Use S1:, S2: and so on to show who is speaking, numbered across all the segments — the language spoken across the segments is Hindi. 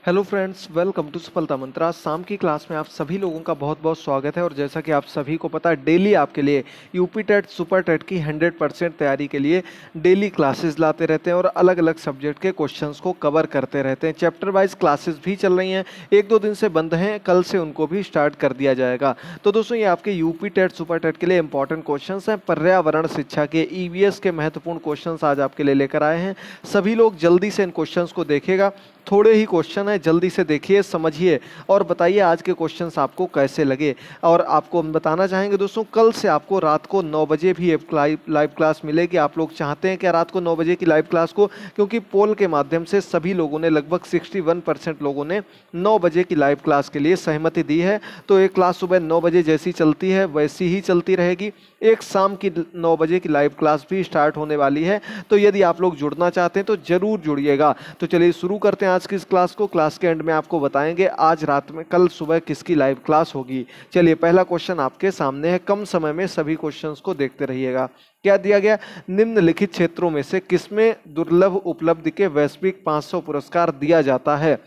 S1: हेलो फ्रेंड्स, वेलकम टू सफलता मंत्रा। शाम की क्लास में आप सभी लोगों का बहुत बहुत स्वागत है। और जैसा कि आप सभी को पता है, डेली आपके लिए यूपी टेट सुपर टेट की 100% तैयारी के लिए डेली क्लासेस लाते रहते हैं और अलग अलग सब्जेक्ट के क्वेश्चंस को कवर करते रहते हैं। चैप्टर वाइज क्लासेस भी चल रही हैं, एक दो दिन से बंद हैं, कल से उनको भी स्टार्ट कर दिया जाएगा। तो दोस्तों, ये आपके यूपी टेट सुपर टेट के लिए इंपॉर्टेंट क्वेश्चन हैं। पर्यावरण शिक्षा के ईवीएस के महत्वपूर्ण क्वेश्चन आज आपके लिए लेकर आए हैं। सभी लोग जल्दी से इन क्वेश्चंस को देखेगा। थोड़े ही क्वेश्चन है, जल्दी से देखिए, समझिए और बताइए आज के क्वेश्चंस आपको कैसे लगे। और आपको हम बताना चाहेंगे दोस्तों, कल से आपको रात को 9 बजे भी एक लाइव क्लास मिलेगी। आप लोग चाहते हैं क्या रात को 9 बजे की लाइव क्लास को? क्योंकि पोल के माध्यम से सभी लोगों ने, लगभग 61% लोगों ने 9 बजे की लाइव क्लास के लिए सहमति दी है। तो एक क्लास सुबह 9 बजे जैसी चलती है वैसी ही चलती रहेगी। एक शाम की 9 बजे की लाइव क्लास भी स्टार्ट होने वाली है। तो यदि आप लोग जुड़ना चाहते हैं तो जरूर जुड़िएगा। तो चलिए शुरू करते हैं आज की इस क्लास को। क्लास के एंड में आपको बताएंगे आज रात में, कल सुबह किसकी लाइव क्लास होगी। चलिए, पहला क्वेश्चन आपके सामने है। कम समय में सभी क्वेश्चंस को देखते रहिएगा। क्या दिया गया? निम्नलिखित क्षेत्रों में से किसमें दुर्लभ उपलब्धि के वैश्विक 500 पुरस्कार दिया जाता है?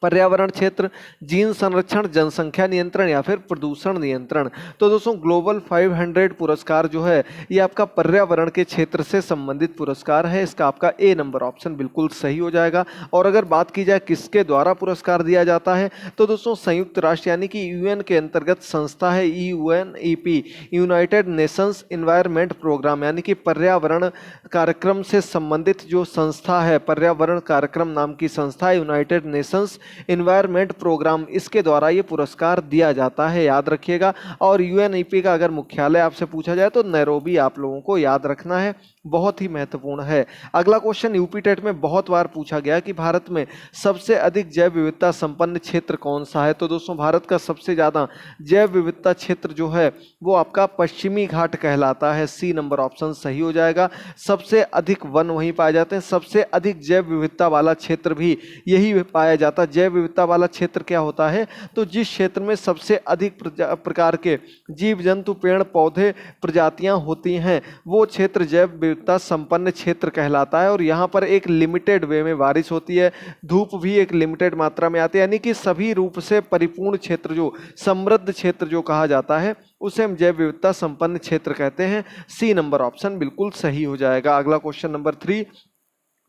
S1: पर्यावरण क्षेत्र, जीन संरक्षण, जनसंख्या नियंत्रण या फिर प्रदूषण नियंत्रण। तो दोस्तों, ग्लोबल 500 पुरस्कार जो है ये आपका पर्यावरण के क्षेत्र से संबंधित पुरस्कार है। इसका आपका ए नंबर ऑप्शन बिल्कुल सही हो जाएगा। और अगर बात की जाए किसके द्वारा पुरस्कार दिया जाता है, तो दोस्तों संयुक्त राष्ट्र यानी कि यूएन के अंतर्गत संस्था है UNEP, United Nations Environment Programme, यानी कि पर्यावरण कार्यक्रम से संबंधित जो संस्था है, पर्यावरण कार्यक्रम नाम की संस्था है यूनाइटेड नेशंस एनवायरनमेंट प्रोग्राम, इसके द्वारा ये पुरस्कार दिया जाता है, याद रखिएगा। और यूएनईपी का अगर मुख्यालय आपसे पूछा जाए तो नैरोबी आप लोगों को याद रखना है, बहुत ही महत्वपूर्ण है। अगला क्वेश्चन यूपी टेट में बहुत बार पूछा गया कि भारत में सबसे अधिक जैव विविधता संपन्न क्षेत्र कौन सा है? तो दोस्तों, भारत का सबसे ज्यादा जैव विविधता क्षेत्र जो है वो आपका पश्चिमी घाट कहलाता है। सी नंबर ऑप्शन सही हो जाएगा। सबसे अधिक वन वहीं पाए जाते हैं, सबसे अधिक जैव विविधता वाला क्षेत्र भी यही पाया जाता है। जैव विविधता वाला क्षेत्र क्या होता है? तो जिस क्षेत्र में सबसे अधिक प्रकार के जीव जंतु, पेड़ पौधे, प्रजातियां होती हैं, वो क्षेत्र जैव विविधता संपन्न क्षेत्र कहलाता है। और यहाँ पर एक लिमिटेड वे में बारिश होती है, धूप भी एक लिमिटेड मात्रा में आती है, यानी कि सभी रूप से परिपूर्ण क्षेत्र, जो समृद्ध क्षेत्र जो कहा जाता है, उसे हम जैव विविधता संपन्न क्षेत्र कहते हैं। सी नंबर ऑप्शन बिल्कुल सही हो जाएगा। अगला क्वेश्चन नंबर 3,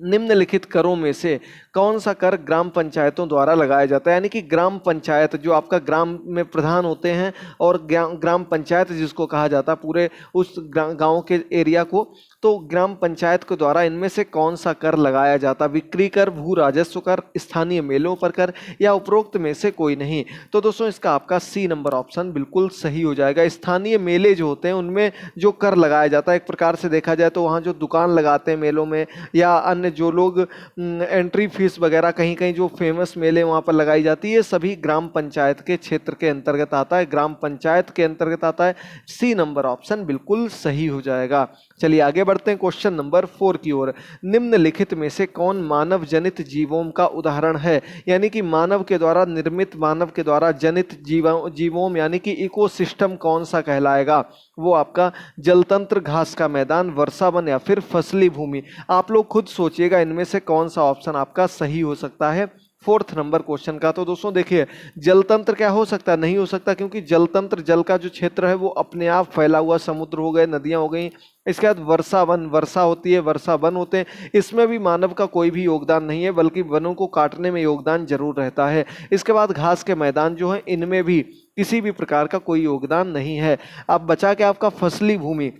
S1: निम्नलिखित करों में से कौन सा कर ग्राम पंचायतों द्वारा लगाया जाता है? यानी कि ग्राम पंचायत, जो आपका ग्राम में प्रधान होते हैं और ग्राम पंचायत जिसको कहा जाता है पूरे उस गांव के एरिया को, तो ग्राम पंचायत के द्वारा इनमें से कौन सा कर लगाया जाता? बिक्री कर, भू राजस्व कर, स्थानीय मेलों पर कर या उपरोक्त में से कोई नहीं? तो दोस्तों, इसका आपका सी नंबर ऑप्शन बिल्कुल सही हो जाएगा। स्थानीय मेले जो होते हैं उनमें जो कर लगाया जाता है, एक प्रकार से देखा जाए तो वहाँ जो दुकान लगाते हैं मेलों में, या अन्य जो लोग एंट्री फीस वगैरह कहीं कहीं जो फेमस मेले वहाँ पर लगाई जाती है, सभी ग्राम पंचायत के क्षेत्र के अंतर्गत आता है, ग्राम पंचायत के अंतर्गत आता है। सी नंबर ऑप्शन बिल्कुल सही हो जाएगा। चलिए आगे बढ़ते हैं क्वेश्चन नंबर 4 की ओर। निम्नलिखित में से कौन मानव जनित जीवों का उदाहरण है? यानी कि मानव के द्वारा निर्मित, मानव के द्वारा जनित जीवों यानी कि इकोसिस्टम कौन सा कहलाएगा? वो आपका जलतंत्र, घास का मैदान, वर्षा वन या फिर फसली भूमि। आप लोग खुद सोचिएगा इनमें से कौन सा ऑप्शन आपका सही हो सकता है 4th नंबर क्वेश्चन का। तो दोस्तों देखिए, जलतंत्र क्या हो सकता है? नहीं हो सकता, क्योंकि जलतंत्र, जल का जो क्षेत्र है वो अपने आप फैला हुआ, समुद्र हो गए, नदियां हो गई। इसके बाद वर्षा वन, वर्षा होती है, वर्षा वन होते हैं, इसमें भी मानव का कोई भी योगदान नहीं है, बल्कि वनों को काटने में योगदान जरूर रहता है। इसके बाद घास के मैदान जो है, इनमें भी किसी भी प्रकार का कोई योगदान नहीं है। अब बचा के आपका फसली भूमि,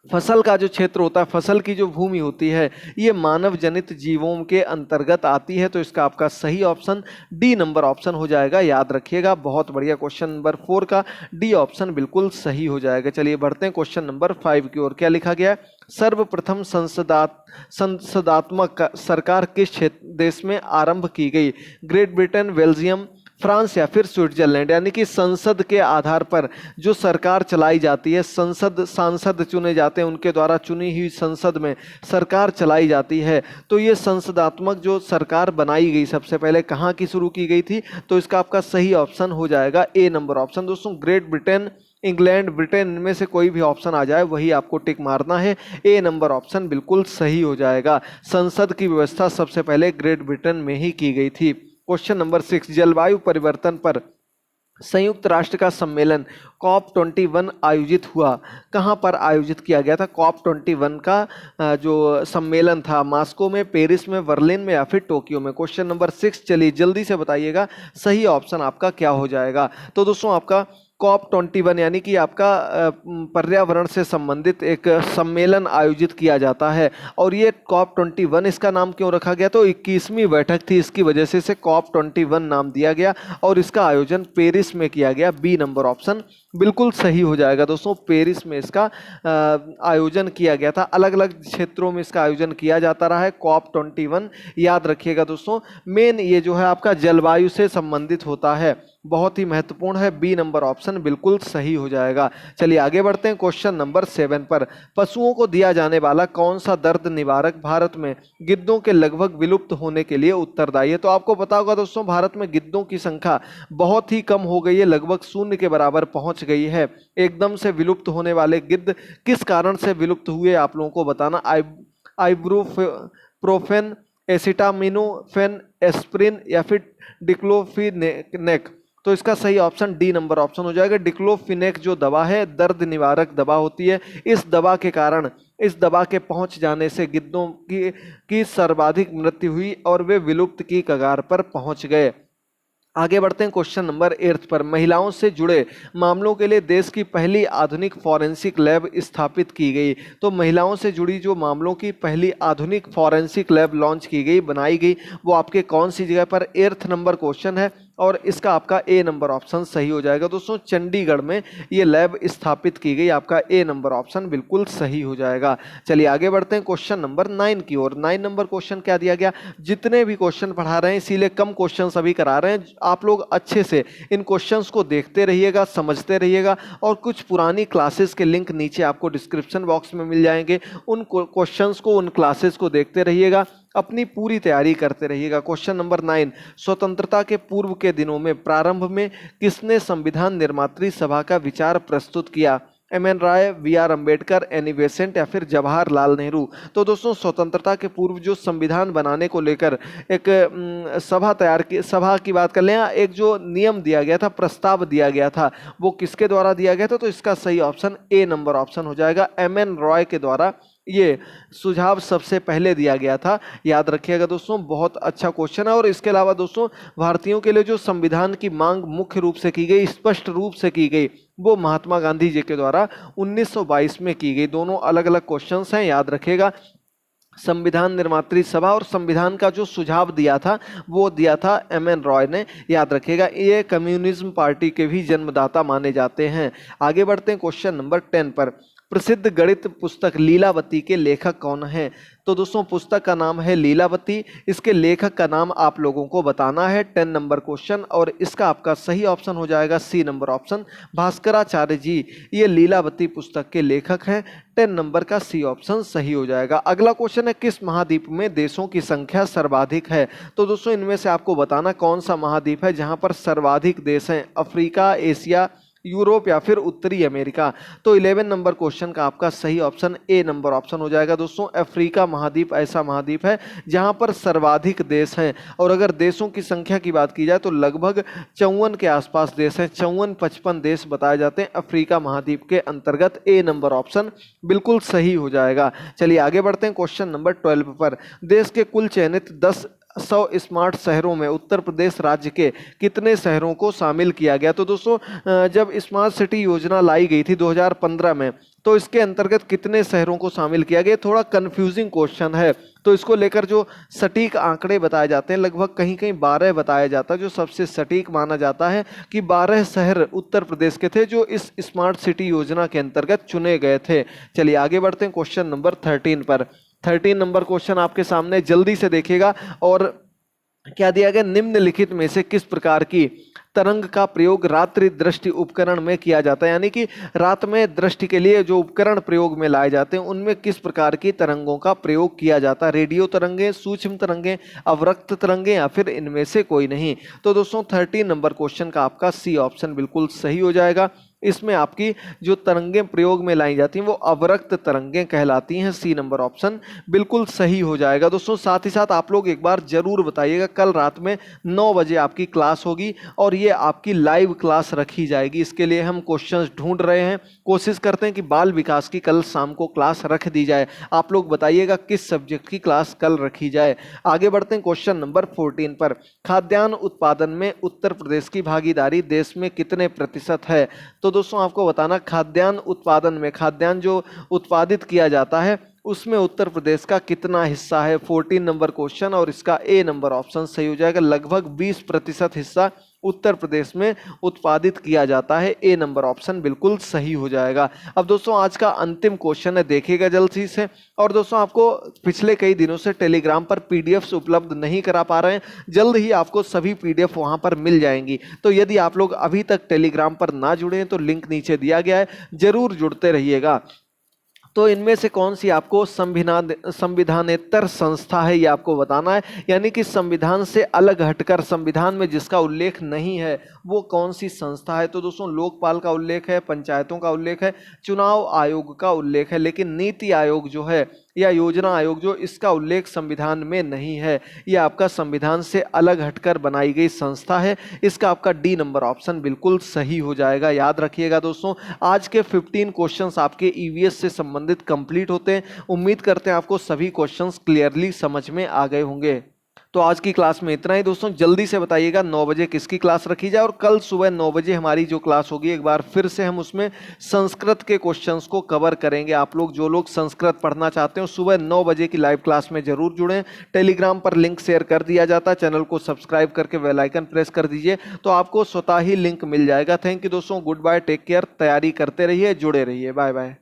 S1: फसल का जो क्षेत्र होता है, फसल की जो भूमि होती है, ये मानव जनित जीवों के अंतर्गत आती है। तो इसका आपका सही ऑप्शन डी नंबर ऑप्शन हो जाएगा, याद रखिएगा। बहुत बढ़िया, क्वेश्चन नंबर 4 का डी ऑप्शन बिल्कुल सही हो जाएगा। चलिए बढ़ते हैं क्वेश्चन नंबर 5 की ओर। क्या लिखा गया है? सर्वप्रथम संसदात्मक सरकार किस देश में आरंभ की गई? ग्रेट ब्रिटेन, बेल्जियम, फ्रांस या फिर स्विट्जरलैंड। यानी कि संसद के आधार पर जो सरकार चलाई जाती है, सांसद चुने जाते हैं, उनके द्वारा चुनी हुई संसद में सरकार चलाई जाती है। तो ये संसदात्मक जो सरकार बनाई गई सबसे पहले कहाँ की शुरू की गई थी? तो इसका आपका सही ऑप्शन हो जाएगा ए नंबर ऑप्शन। दोस्तों, ग्रेट ब्रिटेन, इंग्लैंड, ब्रिटेन, इनमें से कोई भी ऑप्शन आ जाए वही आपको टिक मारना है। ए नंबर ऑप्शन बिल्कुल सही हो जाएगा। संसद की व्यवस्था सबसे पहले ग्रेट ब्रिटेन में ही की गई थी। क्वेश्चन नंबर 6, जलवायु परिवर्तन पर संयुक्त राष्ट्र का सम्मेलन COP21 आयोजित हुआ, कहाँ पर आयोजित किया गया था? COP21 का जो सम्मेलन था, मास्को में, पेरिस में, बर्लिन में या फिर टोक्यो में? क्वेश्चन नंबर 6, चलिए जल्दी से बताइएगा सही ऑप्शन आपका क्या हो जाएगा। तो दोस्तों आपका COP21 यानी कि आपका पर्यावरण से संबंधित एक सम्मेलन आयोजित किया जाता है। और ये COP21 इसका नाम क्यों रखा गया? तो 21वीं बैठक थी, इसकी वजह से इसे COP21 नाम दिया गया और इसका आयोजन पेरिस में किया गया। बी नंबर ऑप्शन बिल्कुल सही हो जाएगा दोस्तों, पेरिस में इसका आयोजन किया गया था। अलग अलग क्षेत्रों में इसका आयोजन किया जाता रहा है। COP21 याद रखिएगा दोस्तों, मेन ये जो है आपका जलवायु से संबंधित होता है, बहुत ही महत्वपूर्ण है। बी नंबर ऑप्शन बिल्कुल सही हो जाएगा। चलिए आगे बढ़ते हैं क्वेश्चन नंबर 7 पर। पशुओं को दिया जाने वाला कौन सा दर्द निवारक भारत में गिद्धों के लगभग विलुप्त होने के लिए उत्तरदायी है? तो आपको पता होगा दोस्तों, भारत में गिद्धों की संख्या बहुत ही कम हो गई है, लगभग शून्य के बराबर पहुंच गई है। एकदम से विलुप्त होने वाले गिद्ध किस कारण से विलुप्त हुए, आप लोगों को बताना। आइब्रोप्रोफेन, एसिटामिनोफेन, एस्प्रिन या फिर डिक्लोफिनेक? तो इसका सही ऑप्शन डी नंबर ऑप्शन हो जाएगा। डिक्लोफिनेक जो दवा है, दर्द निवारक दवा होती है। इस दवा के कारण, इस दवा के पहुंच जाने से गिद्धों की सर्वाधिक मृत्यु हुई और वे विलुप्त की कगार पर पहुंच गए। आगे बढ़ते हैं क्वेश्चन नंबर 8 पर। महिलाओं से जुड़े मामलों के लिए देश की पहली आधुनिक फॉरेंसिक लैब स्थापित की गई। तो महिलाओं से जुड़ी जो मामलों की पहली आधुनिक फॉरेंसिक लैब लॉन्च की गई, बनाई गई, वो आपके कौन सी जगह पर? 8 नंबर क्वेश्चन है और इसका आपका ए नंबर ऑप्शन सही हो जाएगा दोस्तों। चंडीगढ़ में ये लैब स्थापित की गई, आपका ए नंबर ऑप्शन बिल्कुल सही हो जाएगा। चलिए आगे बढ़ते हैं क्वेश्चन नंबर 9 की ओर। 9 नंबर क्वेश्चन क्या दिया गया? जितने भी क्वेश्चन पढ़ा रहे हैं इसीलिए कम क्वेश्चन अभी करा रहे हैं, आप लोग अच्छे से इन क्वेश्चंस को देखते रहिएगा, समझते रहिएगा। और कुछ पुरानी क्लासेस के लिंक नीचे आपको डिस्क्रिप्शन बॉक्स में मिल जाएंगे, उन क्वेश्चंस को, उन क्लासेस को देखते रहिएगा, अपनी पूरी तैयारी करते रहिएगा। क्वेश्चन नंबर 9, स्वतंत्रता के पूर्व के दिनों में प्रारंभ में किसने संविधान निर्मात्री सभा का विचार प्रस्तुत किया? एम.एन. राय, बी.आर. अम्बेडकर, एनी बेसेंट या फिर जवाहरलाल नेहरू? तो दोस्तों स्वतंत्रता के पूर्व जो संविधान बनाने को लेकर एक सभा की बात कर लें, एक जो नियम दिया गया था, प्रस्ताव दिया गया था, वो किसके द्वारा दिया गया था? तो इसका सही ऑप्शन ए नंबर ऑप्शन हो जाएगा। एम.एन. रॉय के द्वारा ये सुझाव सबसे पहले दिया गया था। याद रखिएगा दोस्तों, बहुत अच्छा क्वेश्चन है। और इसके अलावा दोस्तों, भारतीयों के लिए जो संविधान की मांग मुख्य रूप से की गई, स्पष्ट रूप से की गई, वो महात्मा गांधी जी के द्वारा 1922 में की गई। दोनों अलग अलग क्वेश्चंस हैं, याद रखिएगा। संविधान निर्मात्री सभा और संविधान का जो सुझाव दिया था वो दिया था एम.एन. रॉय ने, याद रखिएगा। ये कम्युनिज्म पार्टी के भी जन्मदाता माने जाते हैं। आगे बढ़ते हैं क्वेश्चन नंबर 10 पर। प्रसिद्ध गणित पुस्तक लीलावती के लेखक कौन हैं? तो दोस्तों पुस्तक का नाम है लीलावती, इसके लेखक का नाम आप लोगों को बताना है। 10 नंबर क्वेश्चन, और इसका आपका सही ऑप्शन हो जाएगा सी नंबर ऑप्शन, भास्कराचार्य जी ये लीलावती पुस्तक के लेखक हैं। 10 नंबर का सी ऑप्शन सही हो जाएगा। अगला क्वेश्चन है, किस महाद्वीप में देशों की संख्या सर्वाधिक है? तो दोस्तों इनमें से आपको बताना कौन सा महाद्वीप है जहां पर सर्वाधिक देश हैं, अफ्रीका, एशिया, यूरोप या फिर उत्तरी अमेरिका? तो 11 नंबर क्वेश्चन का आपका सही ऑप्शन ए नंबर ऑप्शन हो जाएगा दोस्तों। अफ्रीका महाद्वीप ऐसा महाद्वीप है जहां पर सर्वाधिक देश हैं। और अगर देशों की संख्या की बात की जाए तो लगभग 54 के आसपास देश हैं, 54-55 देश बताए जाते हैं अफ्रीका महाद्वीप के अंतर्गत। ए नंबर ऑप्शन बिल्कुल सही हो जाएगा। चलिए आगे बढ़ते हैं क्वेश्चन नंबर 12 पर। देश के कुल चयनित 100 स्मार्ट शहरों में उत्तर प्रदेश राज्य के कितने शहरों को शामिल किया गया? तो दोस्तों जब स्मार्ट सिटी योजना लाई गई थी 2015 में, तो इसके अंतर्गत कितने शहरों को शामिल किया गया? थोड़ा कंफ्यूजिंग क्वेश्चन है, तो इसको लेकर जो सटीक आंकड़े बताए जाते हैं, लगभग कहीं कहीं 12 बताया जाता है, जो सबसे सटीक माना जाता है कि 12 शहर उत्तर प्रदेश के थे जो इस स्मार्ट सिटी योजना के अंतर्गत चुने गए थे। चलिए आगे बढ़ते हैं क्वेश्चन नंबर 13 पर। 13 नंबर क्वेश्चन आपके सामने, जल्दी से देखिएगा। और क्या दिया गया? निम्नलिखित में से किस प्रकार की तरंग का प्रयोग रात्रि दृष्टि उपकरण में किया जाता है? यानी कि रात में दृष्टि के लिए जो उपकरण प्रयोग में लाए जाते हैं उनमें किस प्रकार की तरंगों का प्रयोग किया जाता है? रेडियो तरंगें, सूक्ष्म तरंगें, अवरक्त तरंगें या फिर इनमें से कोई नहीं? तो दोस्तों 13 नंबर क्वेश्चन का आपका सी ऑप्शन बिल्कुल सही हो जाएगा। इसमें आपकी जो तरंगें प्रयोग में लाई जाती हैं वो अवरक्त तरंगें कहलाती हैं। सी नंबर ऑप्शन बिल्कुल सही हो जाएगा। दोस्तों साथ ही साथ आप लोग एक बार जरूर बताइएगा, कल रात में 9 बजे आपकी क्लास होगी और ये आपकी लाइव क्लास रखी जाएगी। इसके लिए हम क्वेश्चंस ढूंढ रहे हैं, कोशिश करते हैं कि बाल विकास की कल शाम को क्लास रख दी जाए। आप लोग बताइएगा किस सब्जेक्ट की क्लास कल रखी जाए। आगे बढ़ते हैं क्वेश्चन नंबर 14 पर। खाद्यान्न उत्पादन में उत्तर प्रदेश की भागीदारी देश में कितने प्रतिशत है? तो दोस्तों आपको बताना, खाद्यान्न उत्पादन में, खाद्यान्न जो उत्पादित किया जाता है उसमें उत्तर प्रदेश का कितना हिस्सा है? 14 नंबर क्वेश्चन और इसका ए नंबर ऑप्शन सही हो जाएगा। लगभग 20% हिस्सा उत्तर प्रदेश में उत्पादित किया जाता है। ए नंबर ऑप्शन बिल्कुल सही हो जाएगा। अब दोस्तों आज का अंतिम क्वेश्चन है, देखिएगा जल्दी से। और दोस्तों आपको पिछले कई दिनों से टेलीग्राम पर पीडीएफ्स उपलब्ध नहीं करा पा रहे हैं, जल्द ही आपको सभी पीडीएफ वहां पर मिल जाएंगी। तो यदि आप लोग अभी तक टेलीग्राम पर ना जुड़े हैं तो लिंक नीचे दिया गया है, जरूर जुड़ते रहिएगा। तो इनमें से कौन सी आपको संविधानेतर संस्था है ये आपको बताना है, यानी कि संविधान से अलग हटकर, संविधान में जिसका उल्लेख नहीं है वो कौन सी संस्था है? तो दोस्तों लोकपाल का उल्लेख है, पंचायतों का उल्लेख है, चुनाव आयोग का उल्लेख है, लेकिन नीति आयोग जो है या योजना आयोग जो, इसका उल्लेख संविधान में नहीं है। ये आपका संविधान से अलग हटकर बनाई गई संस्था है। इसका आपका डी नंबर ऑप्शन बिल्कुल सही हो जाएगा। याद रखिएगा दोस्तों, आज के 15 क्वेश्चंस आपके ईवीएस से संबंधित कंप्लीट होते हैं। उम्मीद करते हैं आपको सभी क्वेश्चंस क्लियरली समझ में आ गए होंगे। तो आज की क्लास में इतना ही दोस्तों। जल्दी से बताइएगा 9 बजे किसकी क्लास रखी जाए, और कल सुबह 9 बजे हमारी जो क्लास होगी एक बार फिर से हम उसमें संस्कृत के क्वेश्चंस को कवर करेंगे। आप लोग जो लोग संस्कृत पढ़ना चाहते हो सुबह 9 बजे की लाइव क्लास में जरूर जुड़ें। टेलीग्राम पर लिंक शेयर कर दिया जाता है, चैनल को सब्सक्राइब करके बेल आइकन प्रेस कर दीजिए तो आपको स्वतः ही लिंक मिल जाएगा। थैंक यू दोस्तों, गुड बाय, टेक केयर, तैयारी करते रहिए, जुड़े रहिए, बाय बाय।